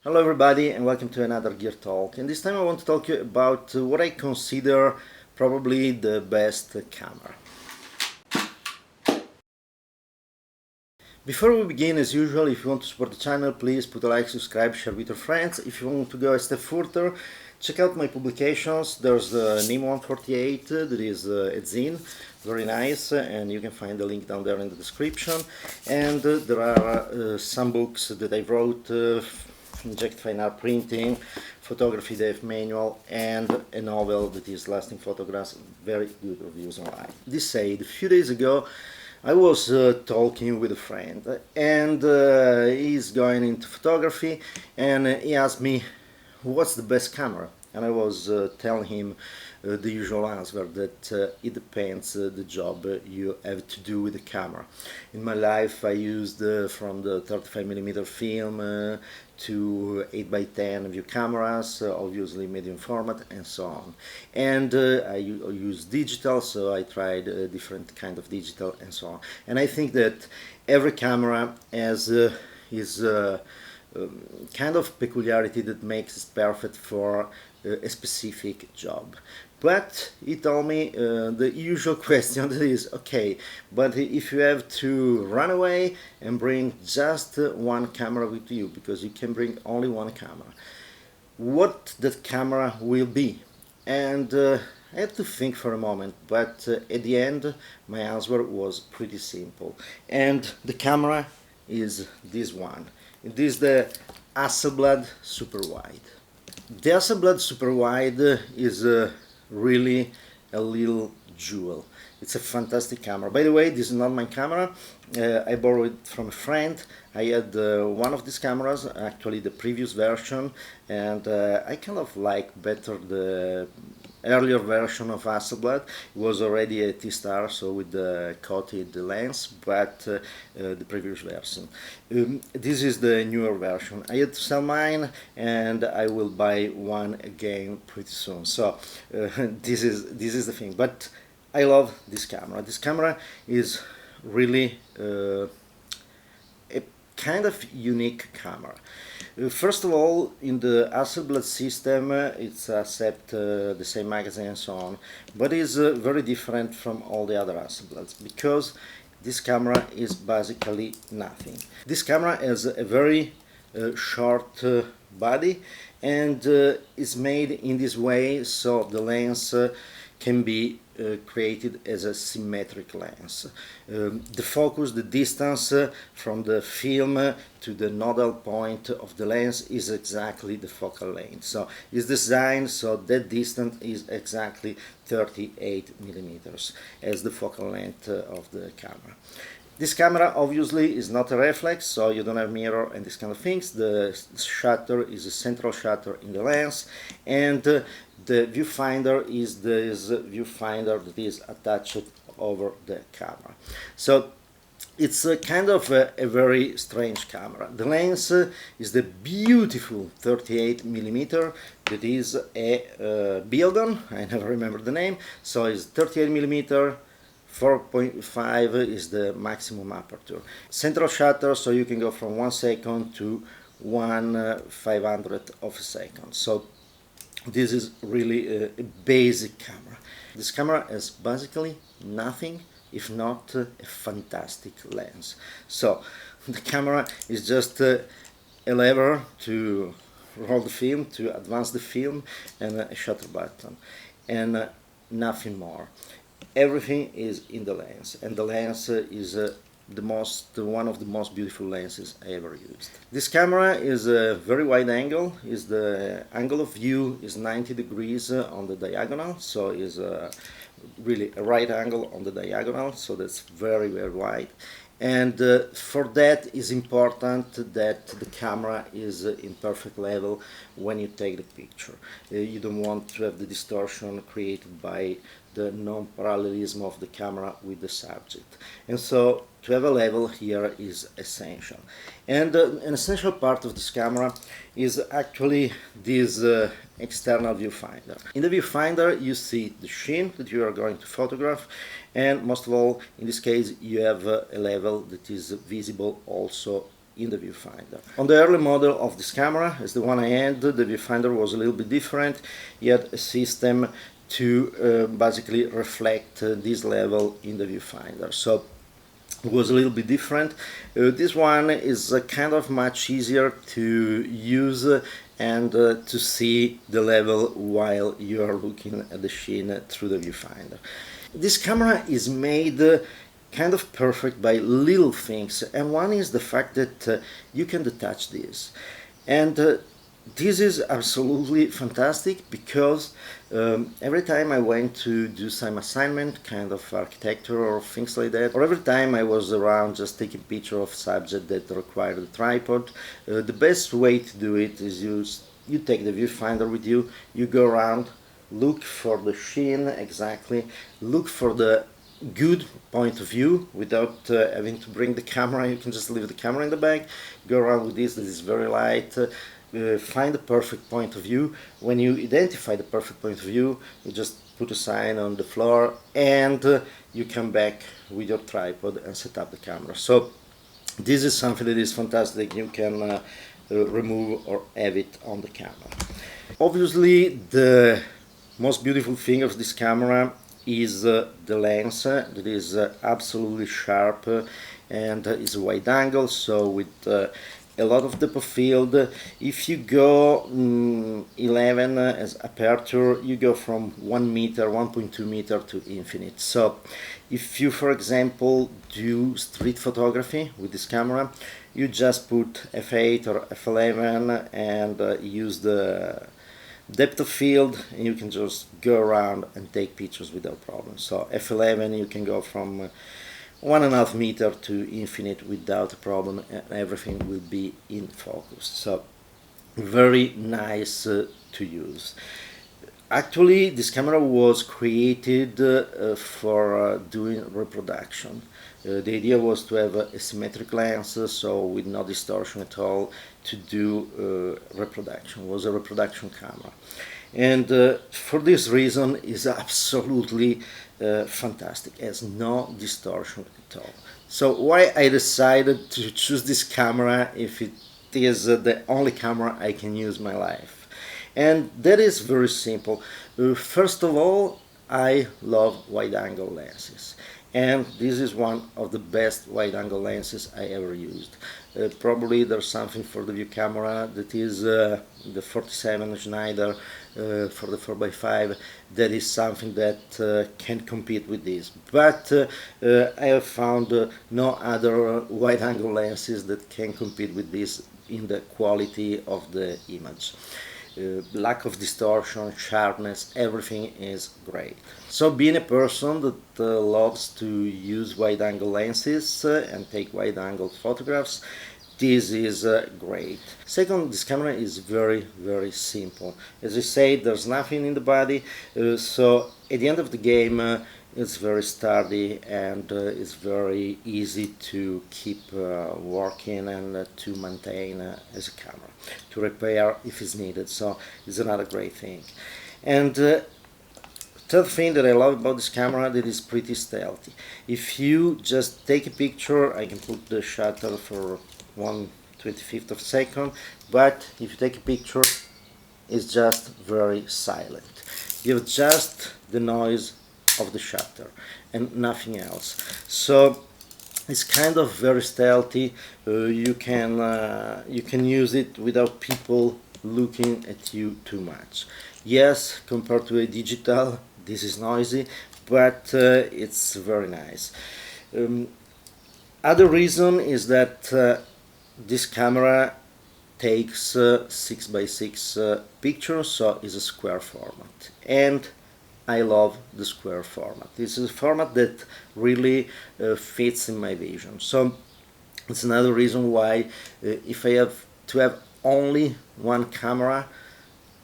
Hello everybody and welcome to another Gear Talk, and this time I want to talk to you about what I consider probably the best camera. Before we begin, as usual, if you want to support the channel, please put a like, subscribe, share with your friends. If you want to go a step further, check out my publications. There's the NIM 148 that is at Zine, very nice, and you can find the link down there in the description. And there are some books that I wrote, Inject Fine Art Printing, Photography Depth Manual, and a novel that is Lasting Photographs, very good reviews online. This said, a few days ago I was talking with a friend, and he's going into photography, and he asked me what's the best camera, and I was telling him the usual answer that it depends the job you have to do with the camera. In my life I used from the 35mm film to 8x10 view cameras, obviously medium format and so on. And I use digital, so I tried different kind of digital and so on. And I think that every camera has his kind of peculiarity that makes it perfect for a specific job. But he told me the usual question that is, okay, but if you have to run away and bring just one camera with you, because you can bring only one camera, what that camera will be? And I had to think for a moment, but at the end my answer was pretty simple. And the camera is this one. It is the Hasselblad Super Wide. The Hasselblad Super Wide is really a little jewel. It's a fantastic camera. By the way, this is not my camera. I borrowed it from a friend. I had one of these cameras, actually the previous version, and I kind of like better the earlier version of Hasselblad. It was already a T-Star, so with the coated lens, but the previous version. This is the newer version. I had to sell mine, and I will buy one again pretty soon. So this is the thing. But I love this camera. This camera is really a kind of unique camera. First of all, in the Hasselblad system, it's accept the same magazine and so on, but it's very different from all the other Hasselblads because this camera is basically nothing. This camera has a very short body and is made in this way so the lens can be created as a symmetric lens. The focus, the distance from the film to the nodal point of the lens is exactly the focal length. So it's designed so that distance is exactly 38 millimeters as the focal length of the camera. This camera obviously is not a reflex, so you don't have mirror and these kind of things. The shutter is a central shutter in the lens, and the viewfinder is this viewfinder that is attached over the camera. So it's a kind of a very strange camera. The lens is the beautiful 38mm that is a Bilgon, I never remember the name, so it's 38mm. 4.5 is the maximum aperture. Central shutter, so you can go from 1 second to 1/500th of a second. So this is really a basic camera. This camera has basically nothing if not a fantastic lens. So the camera is just a lever to roll the film, to advance the film, and a shutter button, and nothing more. Everything is in the lens, and the lens is one of the most beautiful lenses I ever used. This camera is a very wide angle. Is the angle of view is 90 degrees on the diagonal, so is really a right angle on the diagonal, so that's very wide. And for that is important that the camera is in perfect level when you take the picture. You don't want to have the distortion created by the non-parallelism of the camera with the subject. And so to have a level here is essential. And an essential part of this camera is actually this external viewfinder. In the viewfinder you see the scene that you are going to photograph, and most of all in this case you have a level that is visible also in the viewfinder. On the early model of this camera, as the one I had, the viewfinder was a little bit different. You had a system to basically reflect this level in the viewfinder. So it was a little bit different. This one is kind of much easier to use and to see the level while you are looking at the scene through the viewfinder. This camera is made kind of perfect by little things, and one is the fact that you can detach this, and this is absolutely fantastic because every time I went to do some assignment, kind of architecture or things like that, or every time I was around just taking picture of subject that required a tripod, the best way to do it is you take the viewfinder with you, you go around, look for the sheen exactly, look for the good point of view without having to bring the camera. You can just leave the camera in the bag, go around with this is very light, find the perfect point of view. When you identify the perfect point of view, you just put a sign on the floor and you come back with your tripod and set up the camera. So this is something that is fantastic. You can remove or have it on the camera. Obviously the most beautiful thing of this camera is the lens that is absolutely sharp and is a wide angle, so with a lot of depth of field. If you go 11 as aperture, you go from 1 meter, 1.2 meter to infinite. So if you, for example, do street photography with this camera, you just put f8 or f11 and use the depth of field, and you can just go around and take pictures without problem. So f11 you can go from 1.5 meter to infinite without a problem, and everything will be in focus. So very nice to use. Actually, this camera was created for doing reproduction. The idea was to have a symmetric lens, so with no distortion at all, to do reproduction. It was a reproduction camera. And for this reason is absolutely fantastic. It has no distortion at all. So why I decided to choose this camera if it is the only camera I can use in my life? And that is very simple. First of all, I love wide-angle lenses, and this is one of the best wide-angle lenses I ever used. Probably there's something for the view camera that is the 47 Schneider for the 4x5 that is something that can compete with this, but I have found no other wide-angle lenses that can compete with this in the quality of the image. Lack of distortion, sharpness, everything is great. So being a person that loves to use wide-angle lenses and take wide-angle photographs, this is great. Second, this camera is very simple. As I said, there's nothing in the body, so at the end of the game it's very sturdy and it's very easy to keep working and to maintain as a camera, to repair if it's needed. So it's another great thing. And third thing that I love about this camera, that is pretty stealthy. If you just take a picture, I can put the shutter for 1/25 of a second, but if you take a picture, it's just very silent. You have just the noise of the shutter and nothing else. So it's kind of very stealthy. You can use it without people looking at you too much. Yes, compared to a digital, this is noisy, but it's very nice. Other reason is that this camera takes 6x6 pictures, so it's a square format, and I love the square format. This is a format that really fits in my vision. So it's another reason why if I have to have only one camera,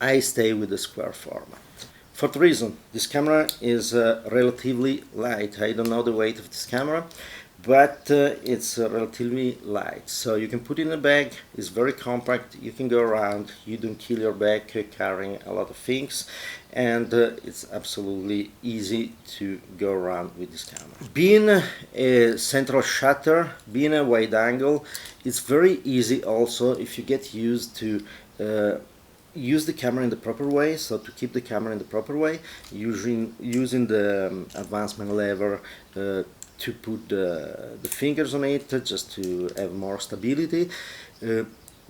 I stay with the square format. Fourth reason, this camera is relatively light. I don't know the weight of this camera, but it's relatively light, so you can put it in a bag. It's very compact, you can go around, you don't kill your bag carrying a lot of things, and it's absolutely easy to go around with this camera. Being a central shutter, being a wide angle, it's very easy also if you get used to use the camera in the proper way. So to keep the camera in the proper way, using the advancement lever to put the fingers on it, just to have more stability.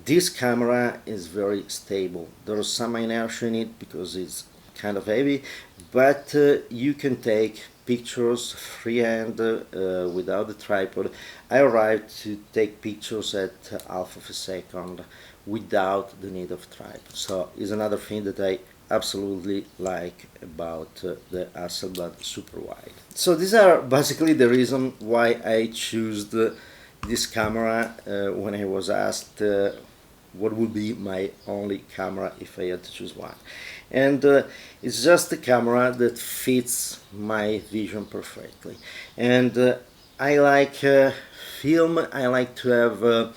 This camera is very stable. There is some inertia in it because it's kind of heavy, but you can take pictures freehand without the tripod. I arrived to take pictures at half of a second without the need of tripod. So is another thing that I absolutely like about the Hasselblad super wide. So these are basically the reason why I chose this camera when I was asked what would be my only camera if I had to choose one. And it's just a camera that fits my vision perfectly. And I like film, I like to have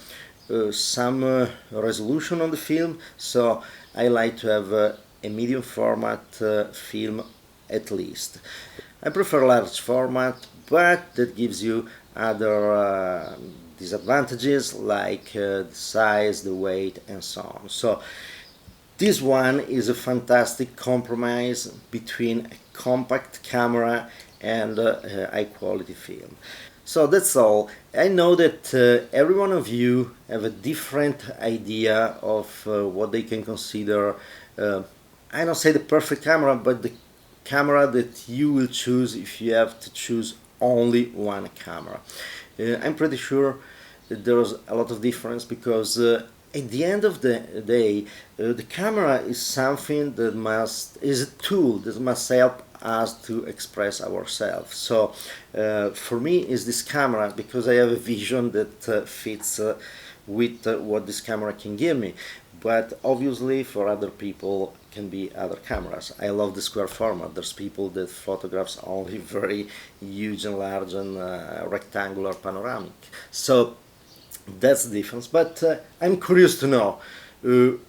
some resolution on the film, so I like to have a medium format film at least. I prefer large format, but that gives you other disadvantages like the size, the weight, and so on. So this one is a fantastic compromise between a compact camera and high quality film. So that's all. I know that every one of you have a different idea of what they can consider, I don't say the perfect camera, but the camera that you will choose if you have to choose only one camera. I'm pretty sure that there's a lot of difference because at the end of the day, the camera is something that is a tool that must help us to express ourselves. So for me is this camera because I have a vision that fits with what this camera can give me. But obviously for other people can be other cameras. I love the square format. There's people that photographs only very huge and large and rectangular panoramic. So that's the difference. But I'm curious to know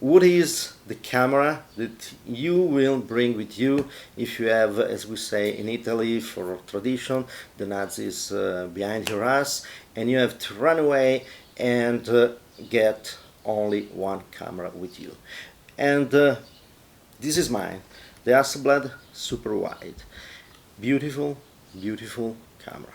what is the camera that you will bring with you if you have, as we say in Italy for tradition, the Nazis behind your ass, and you have to run away and get only one camera with you. And this is mine, the Hasselblad Super Wide. Beautiful, beautiful camera.